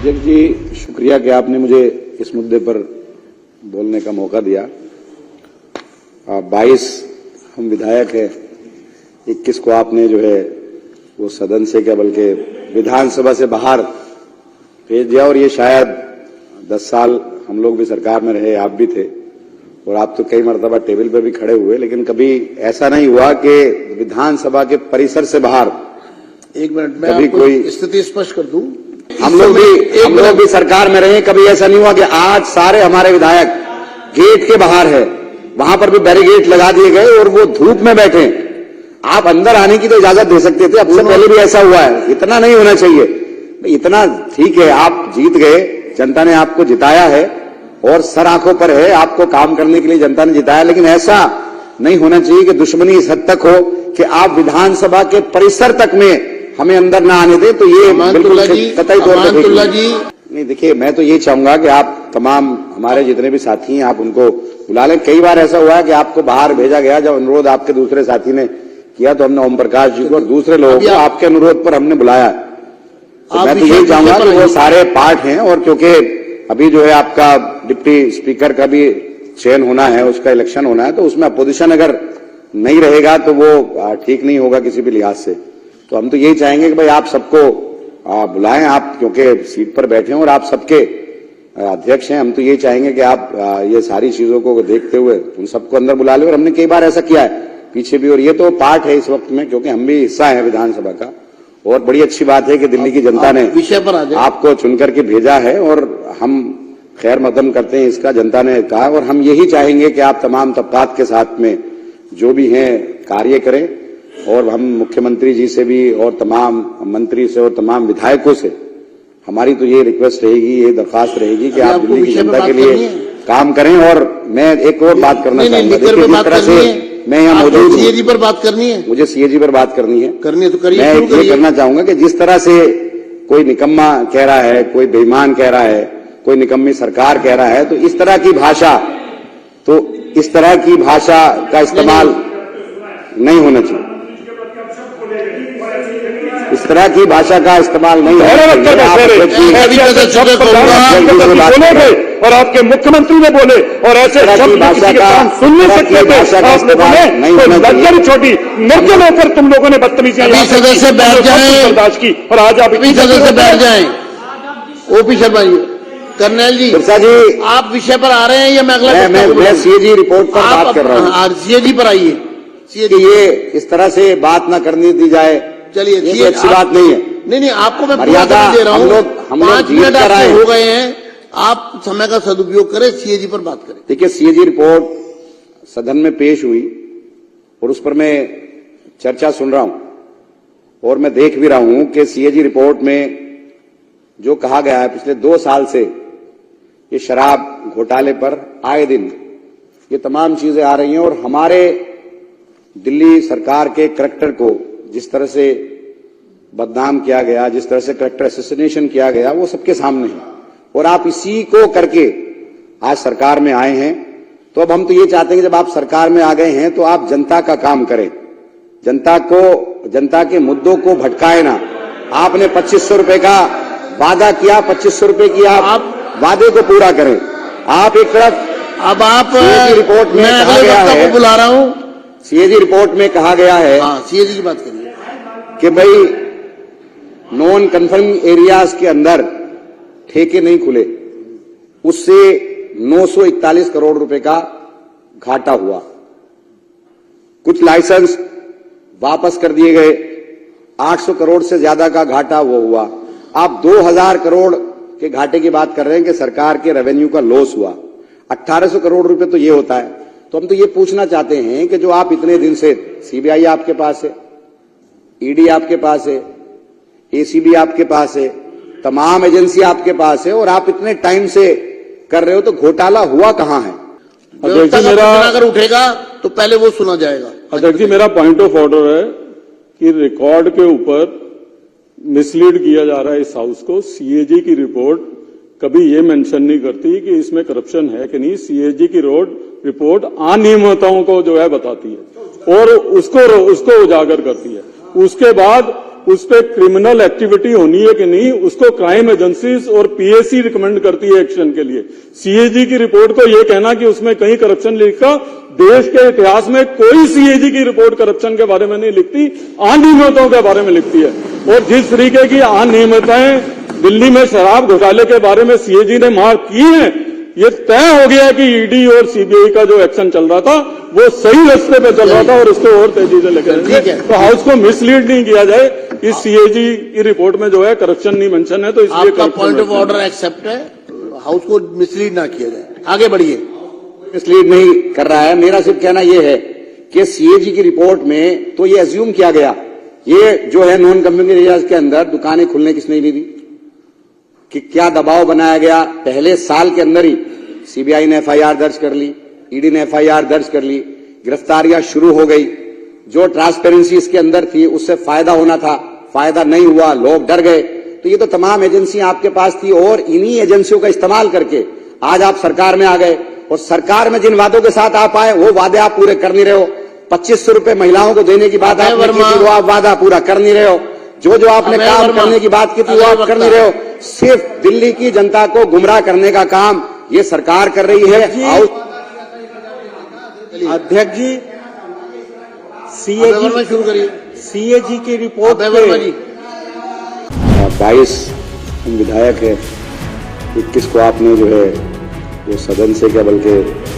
अध्यक्ष जी, शुक्रिया कि आपने मुझे इस मुद्दे पर बोलने का मौका दिया। 22 हम विधायक हैं, 21 को आपने जो है वो सदन से क्या बल्कि विधानसभा से बाहर भेज दिया। और ये शायद 10 साल हम लोग भी सरकार में रहे, आप भी थे और आप तो कई मरतबा टेबल पर भी खड़े हुए, लेकिन कभी ऐसा नहीं हुआ कि विधानसभा के परिसर से बाहर। एक मिनट में कभी कोई स्थिति स्पष्ट कर दूं। हम लोग भी सरकार में रहे, कभी ऐसा नहीं हुआ कि आज सारे हमारे विधायक गेट के बाहर है, वहां पर भी बैरिकेड लगा दिए गए और वो धूप में बैठे। आप अंदर आने की तो इजाजत दे सकते थे, अब से पहले भी ऐसा हुआ है। इतना नहीं होना चाहिए। इतना ठीक है, आप जीत गए, जनता ने आपको जिताया है और सर आंखों पर है, आपको काम करने के लिए जनता ने जिताया, लेकिन ऐसा नहीं होना चाहिए कि दुश्मनी इस हद तक हो कि आप विधानसभा के परिसर तक में हमें अंदर ना आने दें। तो ये बिल्कुल कतई तौर पर नहीं। देखिए, मैं तो ये चाहूंगा कि आप तमाम हमारे जितने भी साथी हैं आप उनको बुला लें। कई बार ऐसा हुआ है कि आपको बाहर भेजा गया, जब अनुरोध आपके दूसरे साथी ने किया तो हमने ओम प्रकाश जी को और दूसरे लोगों को आपके अनुरोध पर हमने बुलाया। तो मैं तो यही चाहूंगा कि वो सारे पार्ट हैं, और क्योंकि अभी जो है आपका डिप्टी स्पीकर का भी चयन होना है, उसका इलेक्शन होना है, तो उसमें अपोजिशन अगर नहीं रहेगा तो वो ठीक नहीं होगा किसी भी लिहाज से। तो हम तो यही चाहेंगे कि भाई आप सबको बुलाएं, आप क्योंकि सीट पर बैठे हैं और आप सबके अध्यक्ष हैं। हम तो यही चाहेंगे कि आप ये सारी चीजों को देखते हुए उन सबको अंदर बुला लें। और हमने कई बार ऐसा किया है पीछे भी, और ये तो पार्ट है इस वक्त में, क्योंकि हम भी हिस्सा है विधानसभा का। और बड़ी अच्छी बात है कि दिल्ली की जनता ने विषय पर आपको चुन करके भेजा है और हम खैर मकदम करते हैं इसका, जनता ने कहा। और हम यही चाहेंगे कि आप तमाम तबकात के साथ में जो भी हैं कार्य करें, और हम मुख्यमंत्री जी से भी और तमाम मंत्री से और तमाम विधायकों से हमारी तो ये रिक्वेस्ट रहेगी, ये दरख्वास्त रहेगी कि आप दिल्ली की जनता के लिए काम करें। और मैं एक और बात करना चाहूंगा, जिस तरह से मैं यहाँ मौजूद हूँ, सीएजी पर बात करनी है, मुझे सीएजी पर बात करनी है तो करिए। मैं ये करना चाहूंगा कि जिस तरह से कोई निकम्मा कह रहा है, कोई बेईमान कह रहा है, कोई निकम्मी सरकार कह रहा है, तो इस तरह की भाषा का इस्तेमाल नहीं होना चाहिए। इस तरह की भाषा का इस्तेमाल नहीं है। और आपके मुख्यमंत्री ने बोले और ऐसे शब्द किसी के कान सुन नहीं सकते थे, आप लोगों ने लज्जा छोटी निर्जल होकर तुम लोगों ने बदतमीजियां सदस्य बैठ जाए बर्दाश्त की, और आज आप सदस्य बैठ जाए। ओपी शर्मा जी, कर्नल जी, बिरसा जी, आप विषय पर आ रहे हैं या मैं अगला? मैं सीएजी रिपोर्ट पर बात कर रहा हूँ। सीएजी पर आइए। ये इस तरह से बात न करने दी जाए, चलिए ये अच्छी बात नहीं है। नहीं, आपको मैं मर्यादा दे रहा हूँ। 5 मिनट आपके हो गए हैं, आप समय का सदुपयोग करें, सीएजी पर बात करें। देखिए, सीएजी रिपोर्ट सदन में पेश हुई और उस पर मैं चर्चा सुन रहा हूं और मैं देख भी रहा हूं कि सीएजी रिपोर्ट में जो कहा गया है, पिछले 2 साल से ये शराब घोटाले पर आए दिन ये तमाम चीजें आ रही हैं, और हमारे दिल्ली सरकार के करैक्टर को जिस तरह से बदनाम किया गया, जिस तरह से करैक्टर असैसिनेशन किया गया, वो सबके सामने है। और आप इसी को करके आज सरकार में आए हैं। तो अब हम तो ये चाहते हैं कि जब आप सरकार में आ गए हैं तो आप जनता का काम करें, जनता के मुद्दों को भटकाए ना। आपने 2500 रुपए का वादा किया, 2500 रुपए की आप वादे को पूरा करें। आप एक तरफ, अब आप रिपोर्ट में कहा गया है, बुला रहा हूं, सीएजी रिपोर्ट में कहा गया है, सीएजी की बात करिए कि भाई नॉन कन्फर्मिंग एरियाज के अंदर ठेके नहीं खुले, उससे 941 करोड़ रुपए का घाटा हुआ। कुछ लाइसेंस वापस कर दिए गए, 800 करोड़ से ज्यादा का घाटा वो हुआ। आप 2000 करोड़ के घाटे की बात कर रहे हैं कि सरकार के रेवेन्यू का लॉस हुआ। 1800 करोड़ रुपए तो ये होता है। तो हम तो ये पूछना चाहते हैं कि जो आप इतने दिन से, सीबीआई आपके पास है, ईडी आपके पास है, एसीबी आपके पास है, तमाम एजेंसी आपके पास है, और आप इतने टाइम से कर रहे हो, तो घोटाला हुआ कहां है? अध्यक्ष जी, मेरा अगर उठेगा तो पहले वो सुना जाएगा। अध्यक्ष जी, मेरा पॉइंट ऑफ ऑर्डर है कि रिकॉर्ड के ऊपर मिसलीड किया जा रहा है इस हाउस को। सीएजी की रिपोर्ट कभी ये मेंशन नहीं करती कि इसमें करप्शन है कि नहीं। सीएजी की रिपोर्ट अनियमितताओं को जो है बताती है और उसको उजागर करती है। उसके बाद उस पर क्रिमिनल एक्टिविटी होनी है कि नहीं, उसको क्राइम एजेंसीज और पीएसी रिकमेंड करती है एक्शन के लिए। सीएजी की रिपोर्ट को यह कहना कि उसमें कहीं करप्शन लिखा, देश के इतिहास में कोई सीएजी की रिपोर्ट करप्शन के बारे में नहीं लिखती, अनियमितताओं के बारे में लिखती है। और जिस तरीके की अनियमितताएं दिल्ली में शराब घोटाले के बारे में सीएजी ने मार्क की है, ये तय हो गया कि ईडी और सीबीआई का जो एक्शन चल रहा था वो सही रास्ते पे चल रहा था और उसको और तेजी से लेकर जाएंगे। तो हाउस को मिसलीड नहीं किया जाए। इस सीएजी की रिपोर्ट में जो है करप्शन नहीं मेंशन है, तो इसलिए आपका पॉइंट ऑफ ऑर्डर एक्सेप्ट है, हाउस को मिसलीड ना किया जाए। आगे बढ़िए। मिसलीड नहीं कर रहा है, मेरा सिर्फ कहना यह है कि सीएजी की रिपोर्ट में तो ये अज्यूम किया गया, ये जो है नॉन कंज्यूमर एरियाज के अंदर दुकानें खुलने किसने नहीं दी, कि क्या दबाव बनाया गया। पहले साल के अंदर ही सीबीआई ने एफआईआर दर्ज कर ली, ईडी ने एफआईआर दर्ज कर ली, गिरफ्तारियां शुरू हो गई। जो ट्रांसपेरेंसी इसके अंदर थी उससे फायदा होना था, फायदा नहीं हुआ, लोग डर गए। तो ये तो तमाम एजेंसियां आपके पास थी और इन्हीं एजेंसियों का इस्तेमाल करके आज आप सरकार में आ गए। और सरकार में जिन वादों के साथ आप आए वो वादे आप पूरे कर नहीं रहे हो। 2500 रुपए महिलाओं को देने की बात आपने की थी, वो आप वादा पूरा कर नहीं रहे हो। जो आपने काम करने की बात की थी वो आप कर नहीं रहे हो। सिर्फ दिल्ली की जनता को गुमराह करने का काम ये सरकार कर रही है। अध्यक्ष जी, शुरू करिए। सीएजी की रिपोर्ट वर्मा जी, 22 विधायक है, 21 को आपने जो है वो सदन से क्या बल्कि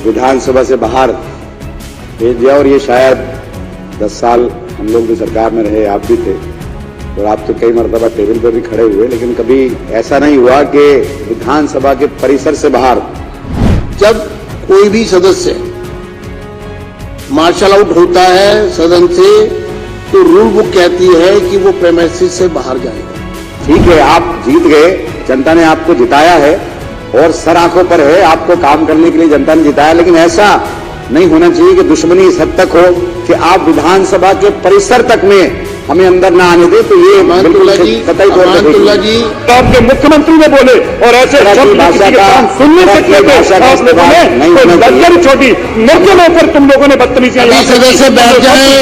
विधानसभा से बाहर भेज दिया। और ये शायद 10 साल हम लोग भी सरकार में रहे, आप भी थे और आप तो कई मरतबा टेबल पर भी खड़े हुए, लेकिन कभी ऐसा नहीं हुआ कि विधानसभा के परिसर से बाहर जब कोई भी सदस्य मार्शल आउट होता है सदन से तो रूल बुक कहती है कि वो प्रेमाइसिस से बाहर जाएगा। ठीक है, आप जीत गए, जनता ने आपको जिताया है और सर आंखों पर है, आपको काम करने के लिए जनता ने जिताया। लेकिन ऐसा नहीं होना चाहिए कि दुश्मनी इस हद तक हो कि आप विधानसभा के परिसर तक में हमें अंदर ना आने दे। तो ये अमानतुल्लाह जी, अमानतुल्लाह जी, आपके मुख्यमंत्री ने बोले और ऐसे शब्द किसी के कान सुन नहीं सकते थे, आपने बोले तो लज्जा भी छोटी, मरने पर तुम लोगों ने बदतमीजियां। सदस्य बैठ जाए।